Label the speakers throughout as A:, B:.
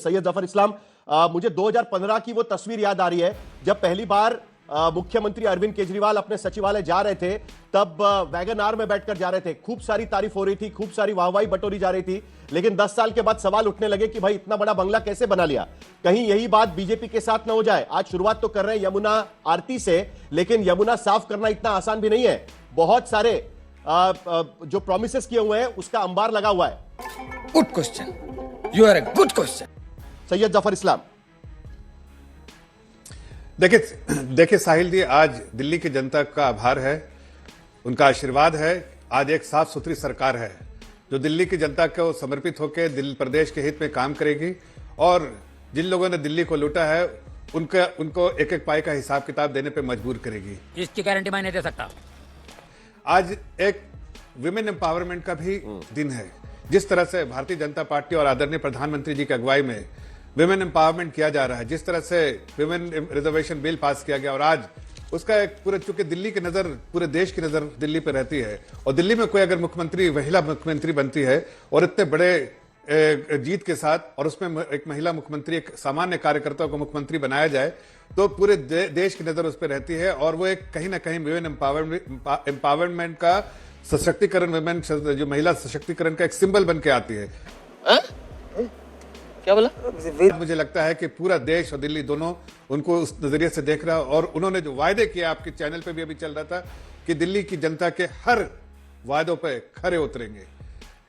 A: सैयद जफर इस्लाम, मुझे 2015 की वो तस्वीर याद आ रही है जब पहली बार मुख्यमंत्री अरविंद केजरीवाल अपने सचिवालय जा रहे थे, तब वैगन आर में बैठकर जा रहे थे। खूब सारी तारीफ हो रही थी, खूब सारी वाहवाही बटोरी जा रही थी, लेकिन 10 साल के बाद सवाल उठने लगे कि भाई इतना बड़ा बंगला कैसे बना लिया। कहीं यही बात बीजेपी के साथ ना हो जाए। आज शुरुआत तो कर रहे हैं यमुना आरती से, लेकिन यमुना साफ करना इतना आसान भी नहीं है। बहुत सारे जो प्रोमिसेस किए हुए हैं उसका अंबार लगा हुआ है।
B: Good question, you are a good question.
A: Syed Zafar Islam,
C: देखिए साहिल जी, आज दिल्ली की जनता का आभार है, उनका आशीर्वाद है। आज एक साफ सुथरी सरकार है जो दिल्ली की जनता को समर्पित होकर दिल्ली प्रदेश के हित में काम करेगी, और जिन लोगों ने दिल्ली को लूटा है उनको एक एक पाई का हिसाब किताब देने पे मजबूर करेगी।
D: इसकी गारंटी मैं नहीं दे सकता।
C: आज एक विमेन एम्पावरमेंट का भी दिन है। जिस तरह से भारतीय जनता पार्टी और आदरणीय प्रधानमंत्री जी की अगुवाई में विमेन एम्पावरमेंट किया जा रहा है, जिस तरह से विमेन रिजर्वेशन बिल पास किया गया, और आज उसका एक पूरे, चूंकि दिल्ली की नजर, पूरे देश की नजर दिल्ली पर रहती है, और दिल्ली में कोई अगर महिला मुख्यमंत्री बनती है और इतने बड़े जीत के साथ, और उसमें एक महिला मुख्यमंत्री, एक सामान्य कार्यकर्ता को मुख्यमंत्री बनाया जाए, तो पूरे देश की नजर उस पर रहती है। और वो एक कहीं ना कहीं विमेन एम्पावरमेंट का सशक्तिकरण, विमेन जो महिला सशक्तिकरण का एक सिंबल बन के आती है।
D: क्या बोला?
C: मुझे लगता है कि पूरा देश और दिल्ली दोनों उनको उस नजरिए से देख रहा है, और उन्होंने जो वायदे किए, आपके चैनल पे भी अभी चल रहा था कि दिल्ली की जनता के हर वायदों पे खरे उतरेंगे।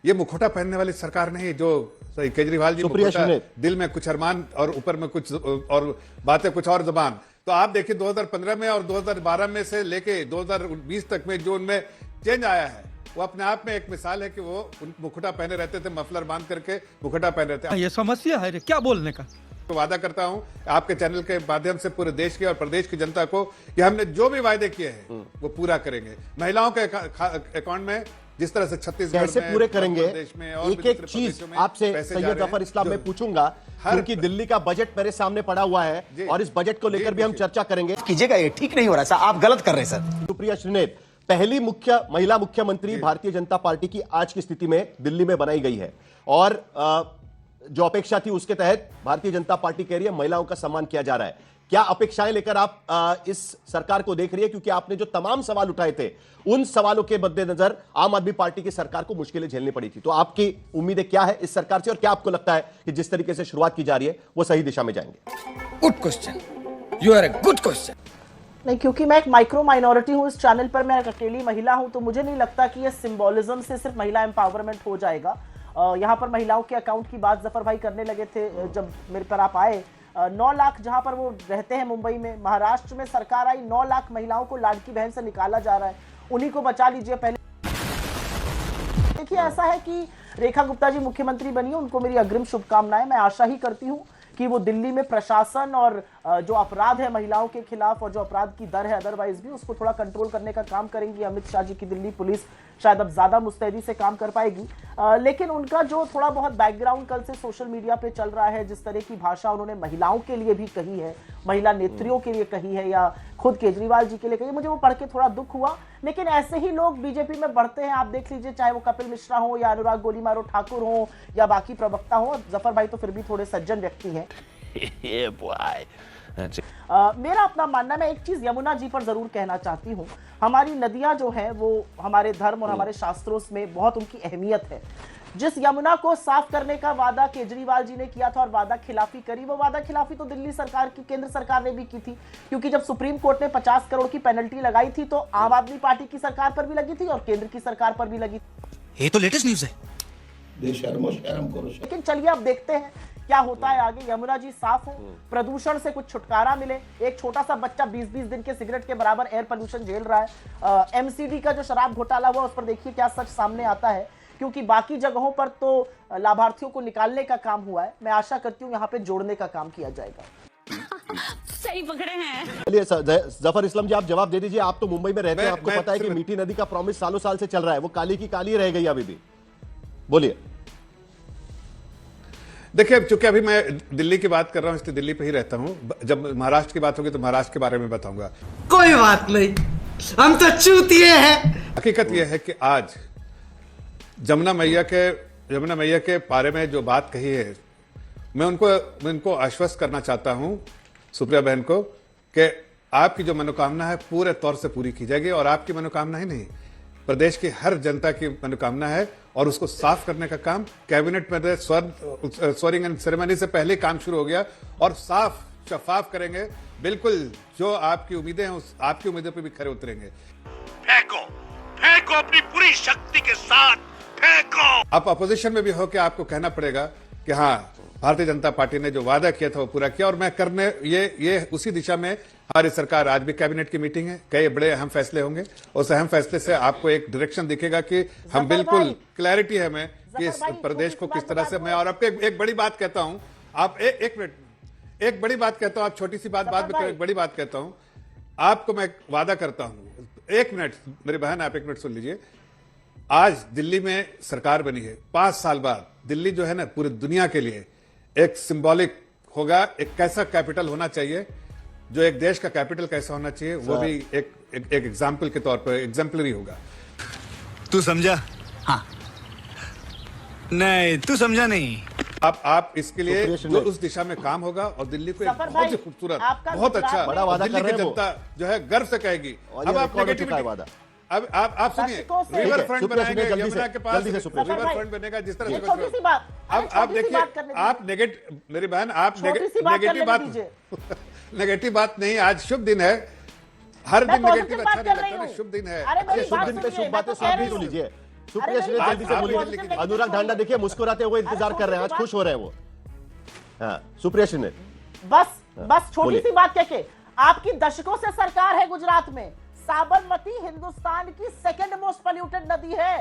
C: ये मुखौटा पहनने वाली सरकार नहीं जो केजरीवाल जी, मुखौटा, दिल में कुछ अरमान और ऊपर में कुछ और बातें कुछ और जबान। तो आप देखिए 2015 में और 2012 में से लेके 2020 तक में जो उनमें चेंज आया है, वो अपने आप में एक मिसाल है कि वो मुखौटा पहने रहते थे, मफलर बांध करके मुखौटा पहने रहते थे।
E: ये समस्या है क्या बोलने का।
C: तो वादा करता हूं आपके चैनल के माध्यम से पूरे देश की और प्रदेश की जनता को कि हमने जो भी वायदे किए हैं वो पूरा करेंगे। महिलाओं के अकाउंट में जिस तरह से छत्तीसगढ़
A: कैसे
C: में
A: पूरे करेंगे,
C: और
A: एक एक चीज आपसे सैयद जफर इस्लाम में पूछूंगा, क्योंकि दिल्ली का बजट मेरे सामने पड़ा हुआ है और इस बजट को लेकर भी हम चर्चा करेंगे।
B: कीजिएगा, ये ठीक नहीं हो रहा सर, आप गलत कर रहे हैं सर।
A: सुप्रिया श्रीनेत, पहली महिला मुख्यमंत्री भारतीय जनता पार्टी की आज की स्थिति में दिल्ली में बनाई गई है, और जो अपेक्षा थी उसके तहत भारतीय जनता पार्टी कह रही है महिलाओं का सम्मान किया जा रहा है। क्या अपेक्षाएं लेकर आप इस सरकार को देख रही है? क्योंकि आपने जो तमाम सवाल उठाए थे, उन सवालों के मद्देनजर आम आदमी पार्टी की सरकार को मुश्किलें झेलनी पड़ी थी। तो आपकी उम्मीदें क्या है इस सरकार से, और क्या आपको लगता है कि जिस तरीके से शुरुआत की जा रही है वो सही दिशा में जाएंगे?
B: Good question, you are a good question.
F: नहीं, क्योंकि मैं एक माइक्रो माइनॉरिटी हूँ इस चैनल पर, मैं एक अकेली महिला हूँ, तो मुझे नहीं लगता कि ये सिंबोलिज्म से सिर्फ महिला एम्पावरमेंट हो जाएगा। यहाँ पर महिलाओं के अकाउंट की बात जफर भाई करने लगे थे जब मेरे पर आप आए। 9 लाख जहाँ पर वो रहते हैं मुंबई में, महाराष्ट्र में सरकार आई, 9 लाख महिलाओं को लाडकी बहन से निकाला जा रहा है, उन्हीं को बचा लीजिए। पहले देखिए, ऐसा है कि रेखा गुप्ता जी मुख्यमंत्री बनी है, उनको मेरी अग्रिम शुभकामनाएं। मैं आशा ही करती हूँ कि वो दिल्ली में प्रशासन और जो अपराध है महिलाओं के खिलाफ और जो अपराध की दर है अदरवाइज भी, उसको थोड़ा कंट्रोल करने का काम करेंगी। अमित शाह जी की दिल्ली पुलिस शायद अब ज्यादा मुस्तैदी से काम कर पाएगी, लेकिन उनका जो थोड़ा बहुत बैकग्राउंड कल से सोशल मीडिया पे चल रहा है, जिस तरह की भाषा उन्होंने महिलाओं के लिए भी कही है, महिला नेत्रियों के लिए कही है, या खुद केजरीवाल जी के लिए कही, मुझे वो पढ़ के थोड़ा दुख हुआ। लेकिन ऐसे ही लोग बीजेपी में बढ़ते हैं, आप देख लीजिए, चाहे वो कपिल मिश्रा हो या अनुराग गोलीमारो ठाकुर हो या बाकी प्रवक्ता हो। जफर भाई तो फिर भी थोड़े सज्जन व्यक्ति हैं। मेरा अपना मानना, मैं एक चीज यमुना जी पर जरूर कहना चाहती हूँ, हमारी नदियां जो है वो हमारे धर्म और हमारे शास्त्रों में बहुत उनकी अहमियत है। जिस यमुना को साफ करने का वादा केजरीवाल जी ने किया था और वादा खिलाफी करी, वो वादा खिलाफी तो दिल्ली सरकार की, केंद्र सरकार ने भी की थी, क्योंकि जब सुप्रीम कोर्ट ने 50 करोड़ की पेनल्टी लगाई थी तो आम आदमी पार्टी की सरकार पर भी लगी थी और केंद्र की सरकार पर भी लगी थी।
B: ये तो लेटेस्ट न्यूज है।
F: लेकिन चलिए अब देखते हैं क्या होता है आगे। यमुना जी साफ हो, प्रदूषण से कुछ छुटकारा मिले। एक छोटा सा बच्चा 20-20 दिन के सिगरेट के बराबर एयर पोल्यूशन झेल रहा है। एमसीडी का जो शराब घोटाला हुआ उस पर देखिए क्या सच सामने आता है, क्योंकि बाकी जगहों पर तो लाभार्थियों को निकालने का काम हुआ है। मैं आशा करती हूँ यहाँ पे जोड़ने का काम किया जाएगा।
G: सही पकड़े हैं।
A: चलिए जफर इस्लाम जी, आप जवाब दे दीजिए। आप तो मुंबई में रहते हैं, आपको पता है कि मीठी नदी का प्रॉमिस सालों साल से चल रहा है, वो काली की काली रह गई अभी भी। बोलिए।
C: देखिए, चूंकि अभी मैं दिल्ली की बात कर रहा हूं इसलिए दिल्ली पे ही रहता हूं। जब महाराष्ट्र की बात होगी तो महाराष्ट्र के बारे में बताऊंगा।
E: कोई बात नहीं, हम तो चूतिए हैं।
C: हकीकत यह है कि आज जमुना मैया के बारे में जो बात कही है, मैं उनको आश्वस्त करना चाहता हूं सुप्रिया बहन को कि आपकी जो मनोकामना है पूरे तौर से पूरी की जाएगी, और आपकी मनोकामना ही नहीं, प्रदेश की हर जनता की मनोकामना है, और उसको साफ करने का काम कैबिनेट में स्वेरिंग इन सेरेमनी से पहले काम शुरू हो गया, और साफ शफाफ करेंगे। बिल्कुल जो आपकी उम्मीदें हैं उस आपकी उम्मीदों पे भी खरे उतरेंगे।
D: फेंको फेंको अपनी पूरी शक्ति के साथ फेंको।
C: आप अपोजिशन में भी हो के आपको कहना पड़ेगा कि हाँ, भारतीय जनता पार्टी ने जो वादा किया था वो पूरा किया, और मैं करने ये उसी दिशा में हमारी सरकार। आज भी कैबिनेट की मीटिंग है, कई बड़े अहम फैसले होंगे, उस अहम फैसले से आपको एक डायरेक्शन दिखेगा कि हम बिल्कुल क्लैरिटी है हमें कि इस प्रदेश को किस तरह से। मैं और आपको एक बड़ी बात कहता हूं, आप एक मिनट, एक बड़ी बात कहता हूं, आप छोटी सी बात बाद में, एक बड़ी बात कहता हूं आपको, मैं वादा करता हूं। एक मिनट मेरी बहन, आप एक मिनट सुन लीजिए। आज दिल्ली में सरकार बनी है, 5 साल बाद दिल्ली जो है ना पूरी दुनिया के लिए एक सिंबॉलिक होगा। एक कैसा कैपिटल होना चाहिए, जो एक देश का कैपिटल कैसा होना चाहिए, वो भी एक एग्जाम्पल के तौर पर एग्जाम्पलरी होगा।
G: तू समझा? हाँ। नहीं, तू समझा नहीं।
C: आप इसके लिए जो उस दिशा में काम होगा, और दिल्ली को एक बहुत ही खूबसूरत, बहुत अच्छा,
A: बड़ा वादा
C: दिल्ली
A: कर
C: की
A: रहे हैं
C: जनता जो है गर्व से कहेगी। अब आप नेगेटिविटी, अब आप सुनिए, रिवर फ्रंट बनाएंगे यमुना के पास, रिवर फ्रंट बनेगा जिस तरह से। अब आप देखिए, आप नेगेटिव, मेरी बहन, आप नेगेटिव बात नहीं। आज शुभ दिन है, हर दिन नेगेटिव अच्छा नहीं लगता ना, शुभ दिन है।
A: शुभ दिन पे शुभ बातें सब भी सुन लीजिए। सुप्रिया श्रीनेत जल्दी से बोलिए। अनुराग ढांडा देखिए मुस्कुराते हुए इंतजार कर रहे हैं, आज खुश हो रहे हैं वो। हाँ, सुप्रिया श्रीनेत
F: बस छोटी सी बात कह के, आपकी दशकों से सरकार है गुजरात में। साबरमती हिंदुस्तान की सेकंड मोस्ट पोल्यूटेड नदी है।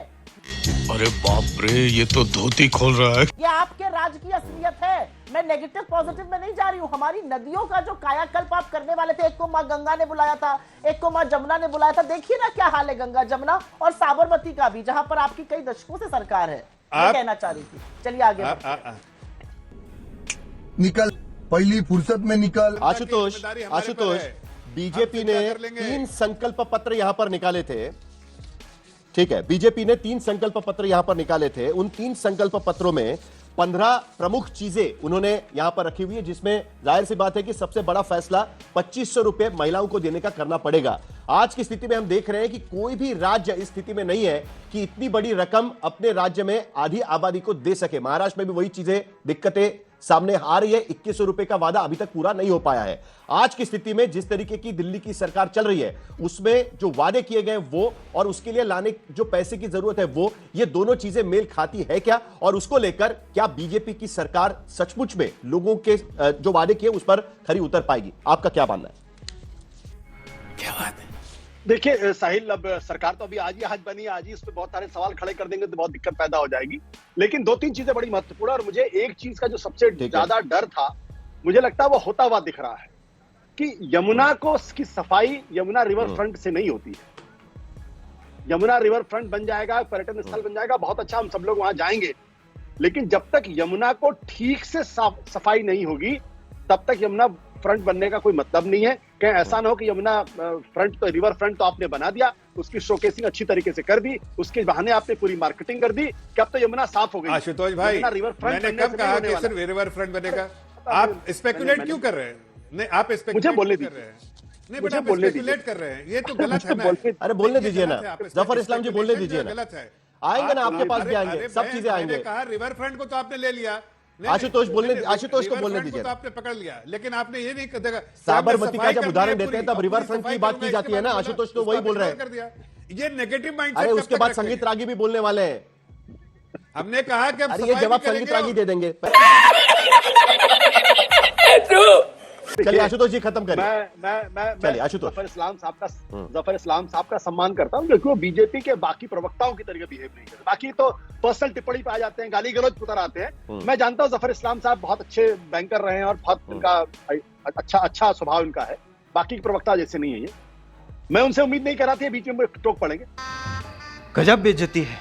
D: अरे बाप रे, ये तो धोती खोल रहा है।
F: ये आपके राज की असलियत है। मैं नेगेटिव पॉजिटिव में नहीं जा रही हूँ। हमारी नदियों का जो कायाकल्प आप करने वाले थे, एक को माँ गंगा ने बुलाया था, एक को माँ जमुना ने बुलाया था। देखिए ना क्या हाल है गंगा, जमुना और साबरमती का भी, जहां पर आपकी कई दशकों से सरकार है। ये कहना चाह रही थी। चलिए आगे
H: निकल, पहली फुर्सत में निकल।
A: आशुतोष, बीजेपी ने 3 संकल्प पत्र यहां पर निकाले थे। ठीक है, बीजेपी ने 3 संकल्प पत्र यहां पर निकाले थे। उन 3 संकल्प पत्रों में 15 प्रमुख चीजें उन्होंने यहां पर रखी हुई है, जिसमें जाहिर सी बात है कि सबसे बड़ा फैसला 2500 रुपए महिलाओं को देने का करना पड़ेगा। आज की स्थिति में हम देख रहे हैं कि कोई भी राज्य इस स्थिति में नहीं है कि इतनी बड़ी रकम अपने राज्य में आधी आबादी को दे सके। महाराष्ट्र में भी वही चीजें, दिक्कतें सामने आ रही है। 2100 रुपए का वादा अभी तक पूरा नहीं हो पाया है। आज की स्थिति में जिस तरीके की दिल्ली की सरकार चल रही है, उसमें जो वादे किए गए वो और उसके लिए लाने जो पैसे की जरूरत है वो, ये दोनों चीजें मेल खाती है क्या? और उसको लेकर क्या बीजेपी की सरकार सचमुच में लोगों के जो वादे किए उस पर खरी उतर पाएगी? आपका क्या मानना है?
G: क्या बात है?
I: देखिए साहिल, अब सरकार तो अभी आज ही बनी है, आज ही इस पे बहुत सारे सवाल खड़े कर देंगे तो बहुत दिक्कत पैदा हो जाएगी। लेकिन 2-3 चीजें बड़ी महत्वपूर्ण, और मुझे एक चीज का जो सबसे ज्यादा डर था, मुझे लगता है वो होता हुआ दिख रहा है कि यमुना की सफाई यमुना रिवर फ्रंट से नहीं होती है। यमुना रिवर फ्रंट बन जाएगा, पर्यटन स्थल बन जाएगा, बहुत अच्छा, हम सब लोग वहां जाएंगे। लेकिन जब तक यमुना को ठीक से सफाई नहीं होगी, तब तक यमुना फ्रंट बनने का कोई मतलब नहीं है। कहीं ऐसा ना हो कि यमुना फ्रंट तो, रिवर फ्रंट तो आपने बना दिया, उसकी शोकेसिंग अच्छी तरीके से कर दी, उसके बहाने आपने पूरी मार्केटिंग कर दी कि अब तो यमुना साफ हो गई।
C: आशुतोष भाई, मैंने कब कहा कि सिर्फ रिवर फ्रंट बनेगा? आप स्पेकुलेट क्यों कर रहे हैं? नहीं, आप
I: मुझे बोलने
C: कर रहे हैं। नहीं बेटा, आप स्पेकुलेट कर रहे हैं, ये तो गलत है ना।
A: अरे बोलने दीजिए ना, जफर इस्लाम जी बोलने दीजिए ना।
C: गलत है,
A: आएंगे ना आपके पास भी आएंगे, सब चीजें आएंगे।
C: कहा रिवर फ्रंट को तो आपने ले लिया,
A: आशुतोष को बोलने दीजिए।
C: तो आपने पकड़ लिया, लेकिन आपने ये नहीं देखा
A: साबरमती का जब उदाहरण देते हैं तब रिवर फ्रंट की बात की जाती है ना। आशुतोष तो वही बोल रहे हैं।
C: ये नेगेटिव माइंड।
A: अरे उसके बाद संगीत रागी भी बोलने वाले हैं।
C: हमने कहा कि
A: अरे ये जवाब संगीत रागी दे देंगे। चलिए आशुतोष जी खत्म करिए।
I: मैं
A: आशुतोष,
I: जफर इस्लाम साहब का सम्मान करता हूं, क्योंकि वो बीजेपी के बाकी प्रवक्ताओं की तरह बिहेव नहीं करते। बाकी तो पर्सनल टिप्पणी पे आ जाते हैं, गाली गलौज उतर आते हैं। मैं जानता हूं जफर इस्लाम साहब बहुत अच्छे बैंकर रहे हैं और बहुत उनका अच्छा स्वभाव उनका है, बाकी प्रवक्ता जैसे नहीं है ये। मैं उनसे उम्मीद नहीं कर रहा था बीच में टोक पड़ेंगे।
G: गजब बेइज्जती है।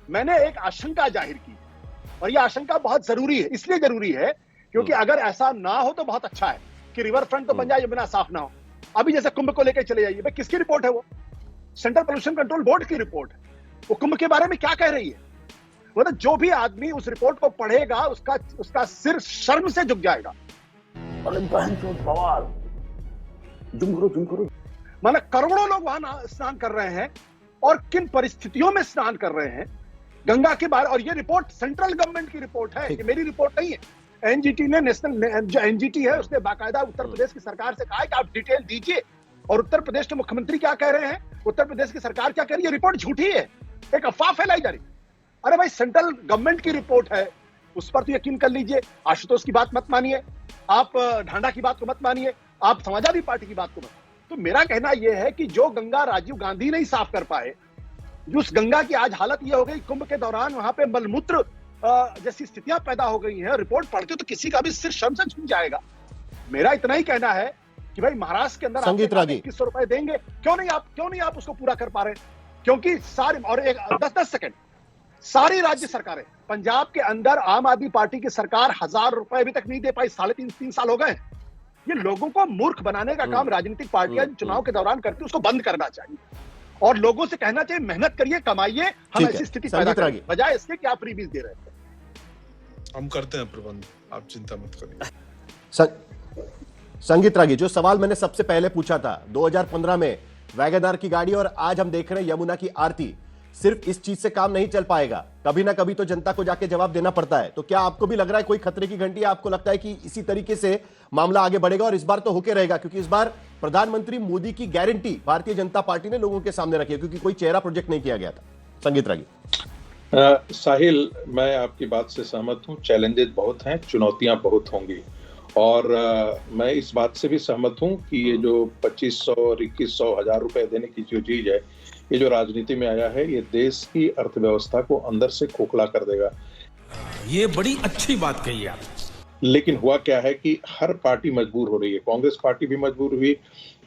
I: मैंने एक आशंका जाहिर की, और यह आशंका बहुत जरूरी है। इसलिए जरूरी है क्योंकि अगर ऐसा ना हो तो बहुत अच्छा है कि रिवर फ्रंट तो बन जाए, यमुना साफ ना हो। अभी जैसे कुंभ को लेकर चले जाइए, किसकी रिपोर्ट है वो? सेंट्रल पोल्यूशन कंट्रोल बोर्ड की रिपोर्ट है। वो कुंभ के बारे में क्या कह रही है? मतलब जो भी आदमी उस रिपोर्ट को पढ़ेगा उसका सिर शर्म से झुक जाएगा। मतलब करोड़ों लोग वहां स्नान कर रहे हैं और किन परिस्थितियों में स्नान कर रहे हैं गंगा के बाहर। और ये रिपोर्ट सेंट्रल गवर्नमेंट की रिपोर्ट है, ये मेरी रिपोर्ट नहीं है। एनजीटी ने नेशनल जो एनजीटी है उसने बाकायदा उत्तर प्रदेश की सरकार से कहा है कि आप डिटेल दीजिए। और उत्तर प्रदेश के मुख्यमंत्री क्या कह रहे हैं, उत्तर प्रदेश की सरकार क्या कह रही है, रिपोर्ट झूठी है, एक अफवाह फैलाई जा रही है। अरे भाई सेंट्रल गवर्नमेंट की रिपोर्ट है, उस पर तो यकीन कर लीजिए। आशुतोष की बात मत मानिए, आप ढांडा की बात को मत मानिए, आप समाजवादी पार्टी की बात को मत। तो मेरा कहना यह है कि जो गंगा राजीव गांधी नहीं साफ कर पाए, जो उस गंगा की आज हालत यह हो गई, कुंभ के दौरान वहां पे मलमूत्र जैसी स्थितियां पैदा हो गई हैं, रिपोर्ट पढ़ते तो किसी का भी सिर शर्म से झुक जाएगा। मेरा इतना ही कहना है कि भाई महाराष्ट्र के अंदर
A: संगीत रागी
I: 2100 रुपए देंगे, क्यों नहीं आप उसको पूरा कर पा रहे? क्योंकि सारी और एक 10 सेकंड, सारी राज्य सरकारें, पंजाब के अंदर आम आदमी पार्टी की सरकार 1000 रुपए अभी तक नहीं दे पाई, 3.5 साल हो गए। ये लोगों को मूर्ख बनाने का काम राजनीतिक पार्टियां चुनाव के दौरान करती है, उसको बंद करना चाहिए और लोगों से कहना चाहिए मेहनत करिए, कमाइए, हम ऐसी स्थिति पैदा करें, बजाय इसके कि आप फ्रीबीज दे रहे हैं।
J: हम करते हैं प्रबंध, आप चिंता मत करिए।
A: संगीत रागी, जो सवाल मैंने सबसे पहले पूछा था 2015 में वैगनआर की गाड़ी और आज हम देख रहे हैं यमुना की आरती, सिर्फ इस चीज से काम नहीं चल पाएगा, कभी ना कभी तो जनता को जाके जवाब देना पड़ता है। तो क्या आपको भी लग रहा है कोई खतरे की घंटी है? आपको लगता है कि इसी तरीके से मामला आगे बढ़ेगा और इस बार तो होके रहेगा, क्योंकि इस बार प्रधानमंत्री मोदी की गारंटी भारतीय जनता पार्टी ने लोगों के सामने रखी है, क्योंकि कोई चेहरा प्रोजेक्ट नहीं किया गया था। संगीत रागी।
K: साहिल, मैं आपकी बात से सहमत हूँ, चैलेंजेस बहुत हैं, चुनौतियां बहुत होंगी और मैं इस बात से भी सहमत हूँ कि ये जो 2500 और 2100 1000 रुपए देने की जो चीज है, ये जो राजनीति में आया है, ये देश की अर्थव्यवस्था को अंदर से खोखला कर देगा।
B: ये बड़ी अच्छी बात कही आप।
K: लेकिन हुआ क्या है कि हर पार्टी मजबूर हो रही है, कांग्रेस पार्टी भी मजबूर हुई,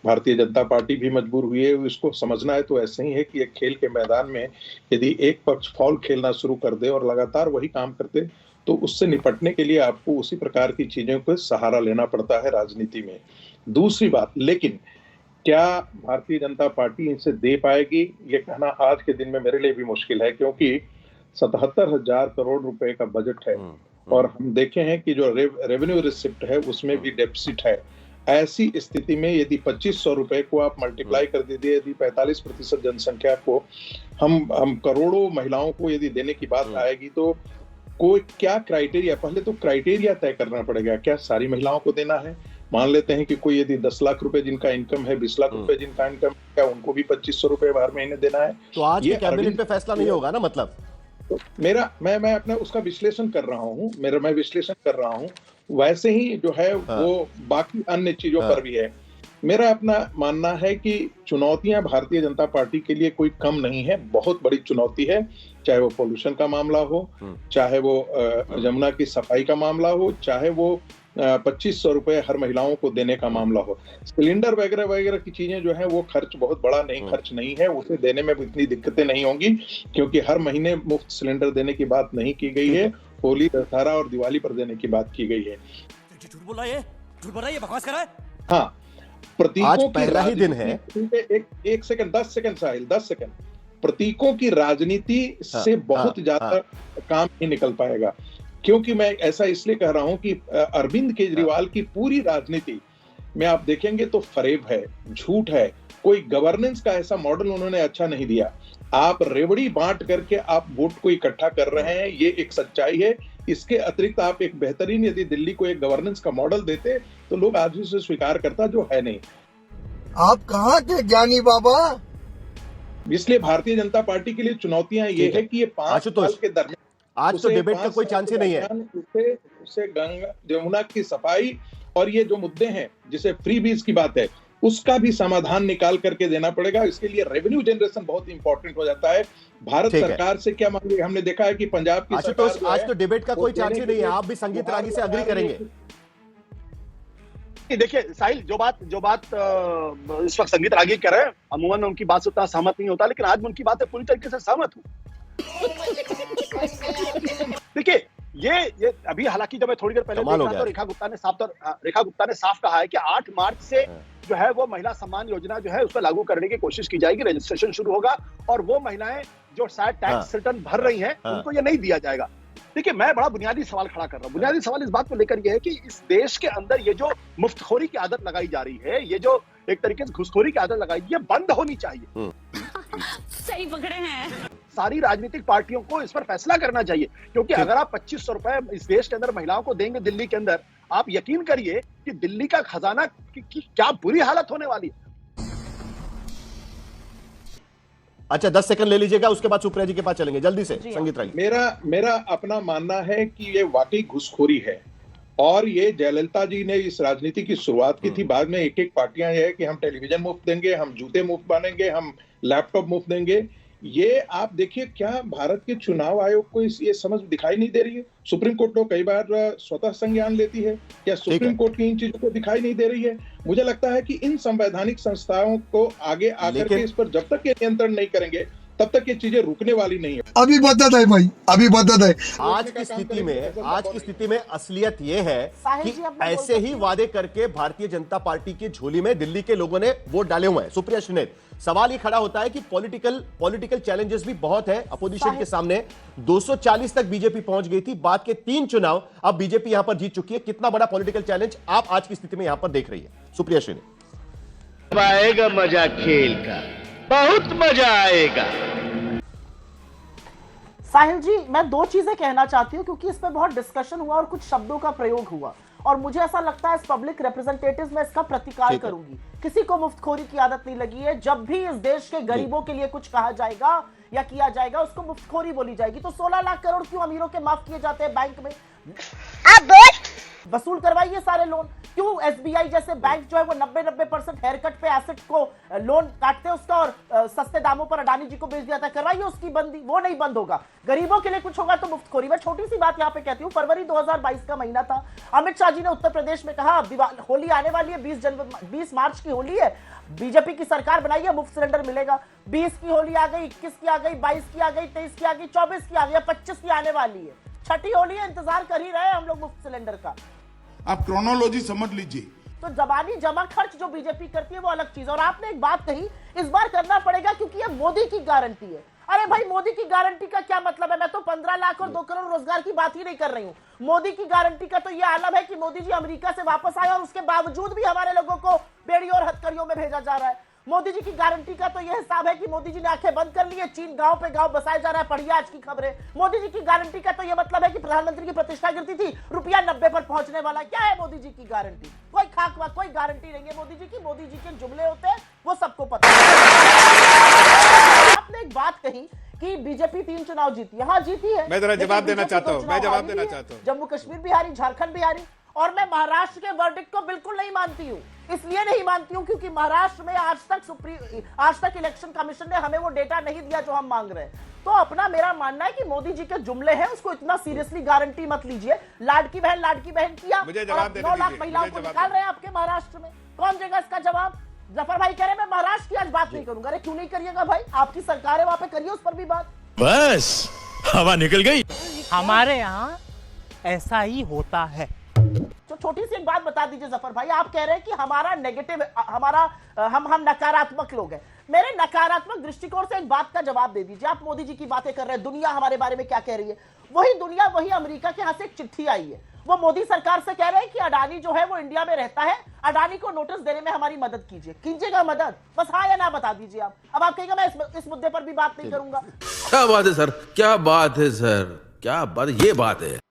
K: भारतीय जनता पार्टी भी मजबूर हुई है। इसको समझना है तो ऐसे ही है कि एक खेल के मैदान में यदि एक पक्ष फॉल खेलना शुरू कर दे और लगातार वही काम करते, तो उससे निपटने के लिए आपको उसी प्रकार की चीजों को सहारा लेना पड़ता है राजनीति में। दूसरी बात, लेकिन क्या भारतीय जनता पार्टी इनसे दे पाएगी, ये कहना आज के दिन में मेरे लिए भी मुश्किल है, क्योंकि 77,000 करोड़ रुपए का बजट है और हम देखे हैं कि जो रेवेन्यू रिसिप्ट है उसमें भी डेफिसिट है। ऐसी स्थिति में यदि 2500 रुपए को आप मल्टीप्लाई कर दीजिए, यदि 45% जनसंख्या को हम करोड़ों महिलाओं को यदि देने की बात आएगी, तो कोई क्या क्राइटेरिया, पहले तो क्राइटेरिया तय करना पड़ेगा। क्या सारी महिलाओं को देना है? मान लेते हैं कि कोई यदि 10 लाख रुपए जिनका इनकम है, 20 लाख रुपए जिनका इनकम, क्या उनको भी 2500 रुपए हर महीने देना है?
A: तो आज ये कैबिनेट पे फैसला नहीं होगा ना? मतलब
K: तो मैं अपना उसका विश्लेषण कर रहा हूँ, मैं विश्लेषण कर रहा हूँ, वैसे ही जो है वो बाकी अन्य चीजों पर भी है। मेरा अपना मानना है कि चुनौतियां भारतीय जनता पार्टी के लिए कोई कम नहीं है, बहुत बड़ी चुनौती है, चाहे वो पॉल्यूशन का मामला हो, चाहे वो यमुना की सफाई का मामला हो, चाहे वो 2500 रुपए हर महिलाओं को देने का मामला हो। सिलेंडर वगैरह वगैरह की चीजें जो है वो खर्च बहुत बड़ा खर्च नहीं है, उसे देने में इतनी दिक्कतें नहीं होंगी, क्योंकि हर महीने मुफ्त सिलेंडर देने की बात नहीं की गई है, होली, दशहरा और दिवाली पर देने की बात की गई है।
B: झूठ बोला ये बकवास कर रहा है।
K: हाँ, प्रतीकों
A: आज पहला ही दिन है।
K: एक सेकंड, 10 सेकंड साहिल, 10 सेकंड। प्रतीकों की राजनीति से बहुत ज्यादा काम नहीं निकल पाएगा, क्योंकि मैं ऐसा इसलिए कह रहा हूं कि अरविंद केजरीवाल की पूरी राजनीति में आप देखेंगे तो फरेब है, झूठ है, कोई गवर्नेंस का ऐसा मॉडल उन्होंने अच्छा नहीं दिया। आप रेवड़ी बांट करके आप वोट को इकट्ठा कर रहे हैं, ये एक सच्चाई है। इसके अतिरिक्त आप एक बेहतरीन यदि दिल्ली को एक गवर्नेंस का मॉडल देते तो लोग आज भी उसे स्वीकार करता, जो है नहीं।
H: आप कहाँ थे ज्ञानी बाबा?
K: इसलिए भारतीय जनता पार्टी के लिए चुनौतियां ये है कि ये 5 साल के दरमियान
A: आज तो डिबेट का कोई चांस ही नहीं है।
K: उसे गंगा यमुना की सफाई और ये जो मुद्दे हैं, जिसे फ्री बीज की बात है, उसका भी समाधान निकाल करके देना पड़ेगा। इसके लिए रेवेन्यू जनरेशन बहुत इंपॉर्टेंट हो जाता है। भारत सरकार से क्या मांगे? हमने देखा है कि पंजाब की सरकार
A: आज तो डिबेट का कोई चांस ही नहीं है। आप भी संगीत रागी से अग्री करेंगे?
I: देखिए साहिल, जो बात इस वक्त संगीत रागी कह रहे हैं, अमूमन उनकी बात से उतना सहमत नहीं होता, लेकिन आज मैं उनकी बात से पूरी तरीके से सहमत हूं। देखिए, ये अभी हालांकि जब मैं थोड़ी देर पहले देख रहा था, रेखा गुप्ता ने साफ कहा है कि 8 मार्च से जो है वो महिला सम्मान योजना जो है उसको लागू करने की कोशिश की जाएगी, रजिस्ट्रेशन शुरू होगा और वो महिलाएं जो शायद टैक्स रिटर्न भर रही हैं उनको ये नहीं दिया जाएगा। देखिए, मैं बड़ा बुनियादी सवाल खड़ा कर रहा हूँ। बुनियादी सवाल इस बात को लेकर ये है कि इस देश के अंदर ये जो मुफ्तखोरी की आदत लगाई जा रही है, ये जो एक तरीके से घुसखोरी की आदत लगाई, ये बंद होनी चाहिए।
L: सही पकड़े हैं।
I: सारी राजनीतिक पार्टियों को इस पर फैसला करना चाहिए, क्योंकि अगर आप 2500 रुपए इस देश के अंदर महिलाओं को देंगे दिल्ली के अंदर, आप यकीन करिए कि दिल्ली का खजाना की क्या बुरी हालत होने वाली है।
A: अच्छा, 10 सेकंड ले लीजिएगा, उसके बाद सुप्रिया जी के पास चलेंगे जल्दी से। संगीत राय,
K: मेरा अपना मानना है कि ये वाकई घुसखोरी है और ये जयललिता जी ने इस राजनीति की शुरुआत की थी। बाद में एक एक पार्टियां ये है कि हम टेलीविजन मुफ्त देंगे, हम जूते मुफ्त बांधेंगे, हम लैपटॉप मुफ्त देंगे। ये आप देखिए, क्या भारत के चुनाव आयोग को ये समझ दिखाई नहीं दे रही है? सुप्रीम कोर्ट तो कई बार स्वतः संज्ञान लेती है, क्या सुप्रीम कोर्ट की इन चीजों को दिखाई नहीं दे रही है? मुझे लगता है कि इन संवैधानिक संस्थाओं को आगे आकर के इस पर जब तक ये नियंत्रण नहीं करेंगे तब तक ये चीजें रुकने वाली नहीं है।
H: अभी बदत है भाई, अभी बदत है।
A: आज की स्थिति में असलियत ये है कि ऐसे ही वादे करके भारतीय जनता पार्टी की झोली में दिल्ली के लोगों ने वोट डाले हुए हैं। सुप्रिया श्रीनेत, सवाल ये खड़ा होता है कि पॉलिटिकल चैलेंजेस भी बहुत है अपोजिशन के सामने। 240 तक बीजेपी पहुंच गई थी, बाद के 3 चुनाव अब बीजेपी यहां पर जीत चुकी है। कितना बड़ा पॉलिटिकल चैलेंज आप आज की स्थिति में यहां पर देख रही है सुप्रिया श्रीनेत?
D: आएगा मजा खेल का, बहुत मजा आएगा।
F: साहिल जी, मैं 2 चीजें कहना चाहती हूँ क्योंकि इस पर बहुत डिस्कशन हुआ और कुछ शब्दों का प्रयोग हुआ और मुझे ऐसा लगता है इस पब्लिक रिप्रेजेंटेटिव में इसका प्रतिकार करूंगी। किसी को मुफ्तखोरी की आदत नहीं लगी है। जब भी इस देश के गरीबों के लिए कुछ कहा जाएगा या किया जाएगा उसको मुफ्तखोरी बोली जाएगी। तो 16 लाख करोड़ क्यों अमीरों के माफ किए जाते हैं बैंक में? वसूल करवाइए सारे लोन। क्यों एसबीआई जैसे बैंक जो है वो 90% हेयर कट पे एसेट को लोन काटते हैं उसका और सस्ते दामों पर अडानी जी को बेच दिया था, करवाइए उसकी बंदी। वो नहीं बंद होगा। गरीबों के लिए कुछ होगा तो मुफ्तखोरी। मैं छोटी सी बात यहाँ पे कहती हूँ, फरवरी 2022 का महीना था। अमित शाह जी ने उत्तर प्रदेश में कहा होली आने वाली है, 20 मार्च की होली है, बीजेपी की सरकार बनाई है, मुफ्त सिलेंडर मिलेगा। 20 की होली आ गई, 21 की आ गई, 22 की आ गई, 23 की आ गई, 24 की आ गई, 25 की आने वाली है। छठी होली है, इंतजार कर ही रहे हैं हम लोग मुफ्त सिलेंडर का।
J: आप क्रोनोलॉजी समझ लीजिए।
F: तो जबानी जमा खर्च जो बीजेपी करती है वो अलग चीज। और आपने एक बात कही, इस बार करना पड़ेगा क्योंकि ये मोदी की गारंटी है। अरे भाई, मोदी की गारंटी का क्या मतलब है? मैं तो 15 लाख और 2 करोड़ रोजगार की बात ही नहीं कर रही हूँ। मोदी की गारंटी का तो ये आलम है कि मोदी जी अमेरिका से वापस आए और उसके बावजूद भी हमारे लोगों को बेड़ी और हथकड़ियों में भेजा जा रहा है। मोदी जी की गारंटी का तो यह हिसाब है कि मोदी जी ने आंखें बंद कर ली है, चीन गांव पे गांव बसाया जा रहा है। पढ़िए आज की खबरें। मोदी जी की गारंटी का तो यह मतलब है कि प्रधानमंत्री की प्रतिष्ठा गिरती थी, रुपया 90 पर पहुंचने वाला। क्या है मोदी जी की गारंटी? कोई खाक कोई गारंटी नहीं है मोदी जी की। मोदी जी के जुमले होते हैं, वो सबको पता है। आपने एक बात कही कि बीजेपी 3 चुनाव जीती है। हाँ, जीती है।
C: मैं जरा जवाब देना चाहता हूँ।
F: जम्मू कश्मीर बिहारी, झारखंड बिहारी। और मैं महाराष्ट्र के वर्डिक्ट को बिल्कुल नहीं मानती हूँ। इसलिए नहीं मानती हूँ क्योंकि महाराष्ट्र में आज तक इलेक्शन कमीशन ने हमें वो डेटा नहीं दिया जो हम मांग रहे हैं। तो अपना मेरा मानना है कि मोदी जी के जुमले हैं, उसको इतना सीरियसली गारंटी मत लीजिए। लाडकी बहन किया, 9 लाख महिलाओं को निकाल रहे हैं आपके महाराष्ट्र में। कौन देगा इसका जवाब? जफर भाई कह रहे हैं मैं महाराष्ट्र की आज बात नहीं करूंगा। अरे क्यों नहीं करिएगा भाई? आपकी सरकार है, वहां पे करिए उस पर भी बात।
B: बस हवा निकल गई।
E: हमारे यहाँ ऐसा ही होता है।
F: तो छोटी सी एक बात बता दीजिए जफर भाई, आप कह रहे हैं कि हमारा नेगेटिव, हम नकारात्मक लोग हैं। मेरे नकारात्मक दृष्टिकोण से एक बात का जवाब दे दीजिए। आप मोदी जी की बातें कर रहे हैं, दुनिया हमारे बारे में क्या कह रही है? वही दुनिया, वही अमेरिका के यहां से एक चिट्ठी आई है। वो मोदी सरकार से कह रहे हैं कि अडानी जो है वो इंडिया में रहता है, अडानी को नोटिस देने में हमारी मदद कीजिए। कीजिएगा मदद? बस हाँ या ना बता दीजिए आप। अब आप कहेंगे मैं इस मुद्दे पर भी बात नहीं करूंगा।
B: क्या बात है सर, क्या बात है सर, क्या बात, ये बात है।